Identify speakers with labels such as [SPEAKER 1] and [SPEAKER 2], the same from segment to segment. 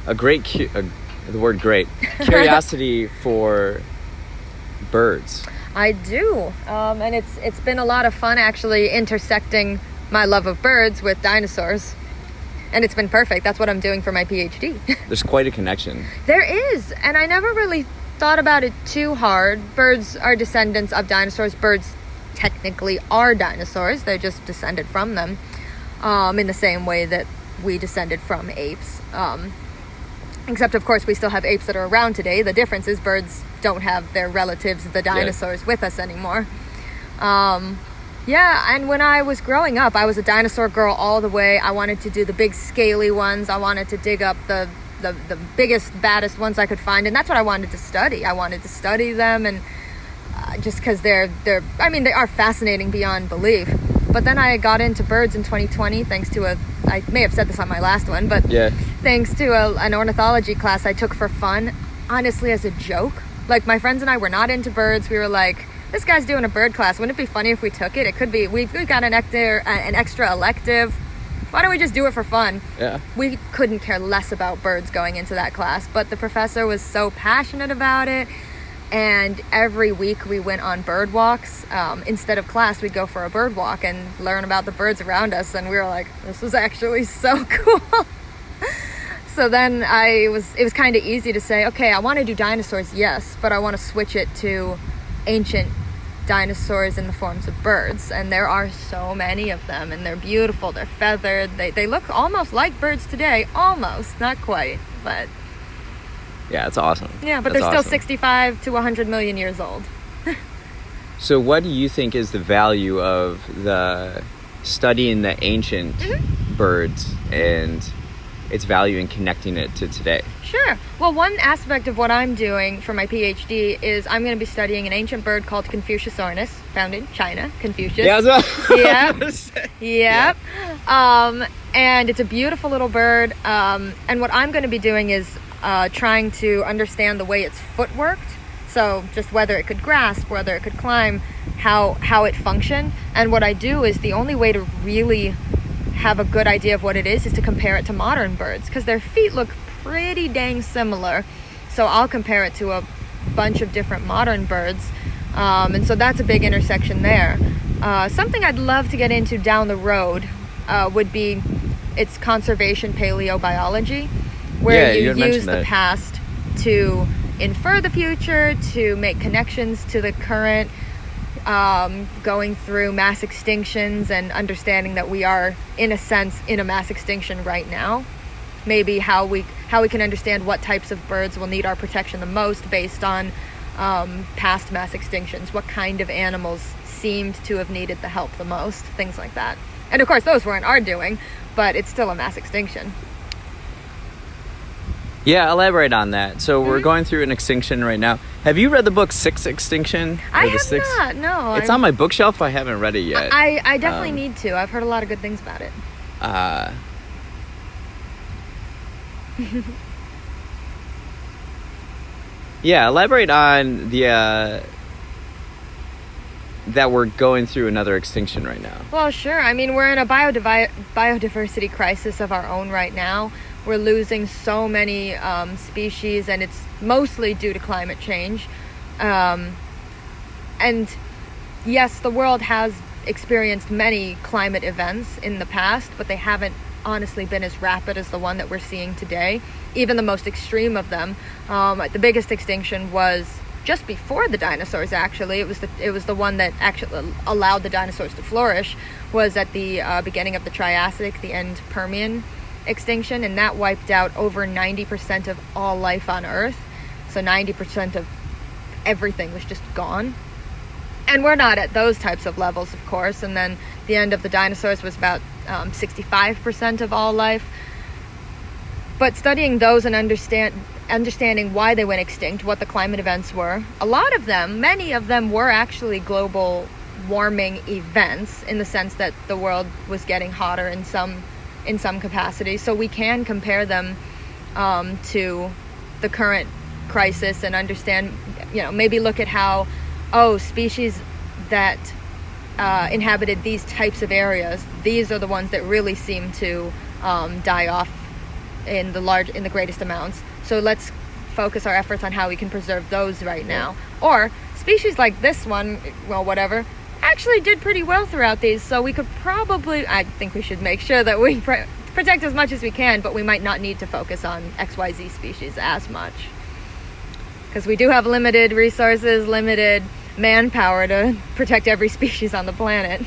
[SPEAKER 1] the word great, curiosity for birds.
[SPEAKER 2] I do, and it's been a lot of fun actually intersecting my love of birds with dinosaurs, and it's been perfect. That's what I'm doing for my PhD.
[SPEAKER 1] There's quite a connection.
[SPEAKER 2] There is, and I never really thought about it too hard. Birds are descendants of dinosaurs. Birds technically are dinosaurs. They're just descended from them, in the same way that we descended from apes. Except, of course, we still have apes that are around today. The difference is birds don't have their relatives, the dinosaurs, with us anymore. And when I was growing up, I was a dinosaur girl all the way. I wanted to do the big scaly ones. I wanted to dig up the biggest, baddest ones I could find, and that's what I wanted to study. I wanted to study them, and just because they are fascinating beyond belief. But then I got into birds in 2020 thanks to I may have said this on my last one, but thanks to an ornithology class I took for fun, honestly as a joke. Like, my friends and I were not into birds. We were like, this guy's doing a bird class. Wouldn't it be funny if we took it? It could be. We've got an extra elective. Why don't we just do it for fun? Yeah. We couldn't care less about birds going into that class, but the professor was so passionate about it. And every week we went on bird walks. Instead of class, we'd go for a bird walk and learn about the birds around us. And we were like, this was actually so cool. So then it was kind of easy to say, okay, I want to do dinosaurs, yes, but I want to switch it to ancient dinosaurs in the forms of birds. And there are so many of them, and they're beautiful. They're feathered. They look almost like birds today. Almost, not quite, but...
[SPEAKER 1] Yeah, it's awesome.
[SPEAKER 2] Yeah, but they're still 65 to 100 million years old.
[SPEAKER 1] So what do you think is the value of studying the ancient birds and its value in connecting it to today?
[SPEAKER 2] Sure. Well, one aspect of what I'm doing for my PhD is I'm going to be studying an ancient bird called Confuciusornis, found in China. Confucius.
[SPEAKER 1] Yeah.
[SPEAKER 2] Yep. And it's a beautiful little bird. And what I'm going to be doing is trying to understand the way its foot worked. So just whether it could grasp, whether it could climb, how it functioned. And what I do is the only way to really have a good idea of what it is to compare it to modern birds, because their feet look pretty dang similar. So I'll compare it to a bunch of different modern birds. And so that's a big intersection there. Something I'd love to get into down the road would be its conservation paleobiology, where you use the past to infer the future, to make connections to the current, going through mass extinctions and understanding that we are, in a sense, in a mass extinction right now. Maybe how we can understand what types of birds will need our protection the most based on past mass extinctions. What kind of animals seemed to have needed the help the most, things like that. And of course, those weren't our doing, but it's still a mass extinction.
[SPEAKER 1] Yeah, elaborate on that. So we're going through an extinction right now. Have you read the book Sixth Extinction?
[SPEAKER 2] I have not, no.
[SPEAKER 1] It's on my bookshelf. I haven't read it yet.
[SPEAKER 2] I definitely need to. I've heard a lot of good things about it.
[SPEAKER 1] Yeah, elaborate on that we're going through another extinction right now.
[SPEAKER 2] Well, sure. I mean, we're in a biodiversity crisis of our own right now. We're losing so many species, and it's mostly due to climate change. And yes, the world has experienced many climate events in the past, but they haven't honestly been as rapid as the one that we're seeing today. Even the most extreme of them. The biggest extinction was just before the dinosaurs, actually. It was the one that actually allowed the dinosaurs to flourish, was at the beginning of the Triassic, the end Permian extinction, and that wiped out over 90% of all life on Earth. So 90% of everything was just gone. And we're not at those types of levels, of course. And then the end of the dinosaurs was about 65% of all life. But studying those and understanding why they went extinct, what the climate events were, many of them were actually global warming events, in the sense that the world was getting hotter in some capacity. So we can compare them to the current crisis and understand, maybe look at how, species that inhabited these types of areas, these are the ones that really seem to die off in the greatest amounts. So let's focus our efforts on how we can preserve those right now. Or species like this one, well, whatever, actually did pretty well throughout these. So we could probably, I think we should make sure that we protect as much as we can, but we might not need to focus on XYZ species as much. Because we do have limited resources, limited manpower to protect every species on the planet.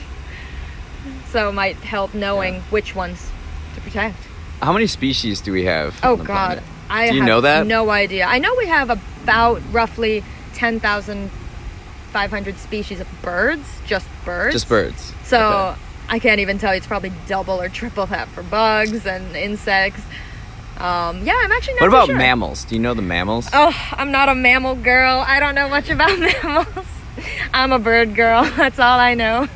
[SPEAKER 2] So it might help knowing which ones to protect.
[SPEAKER 1] How many species do we have?
[SPEAKER 2] Oh
[SPEAKER 1] on the
[SPEAKER 2] God,
[SPEAKER 1] planet? Do you know that?
[SPEAKER 2] No idea. I know we have about roughly 10,500 species of birds, just birds.
[SPEAKER 1] Just birds.
[SPEAKER 2] So
[SPEAKER 1] Okay.
[SPEAKER 2] I can't even tell you. It's probably double or triple that for bugs and insects. Yeah, I'm actually not
[SPEAKER 1] What
[SPEAKER 2] too
[SPEAKER 1] about
[SPEAKER 2] sure.
[SPEAKER 1] mammals? Do you know the mammals?
[SPEAKER 2] Oh, I'm not a mammal girl. I don't know much about mammals. I'm a bird girl. That's all I know.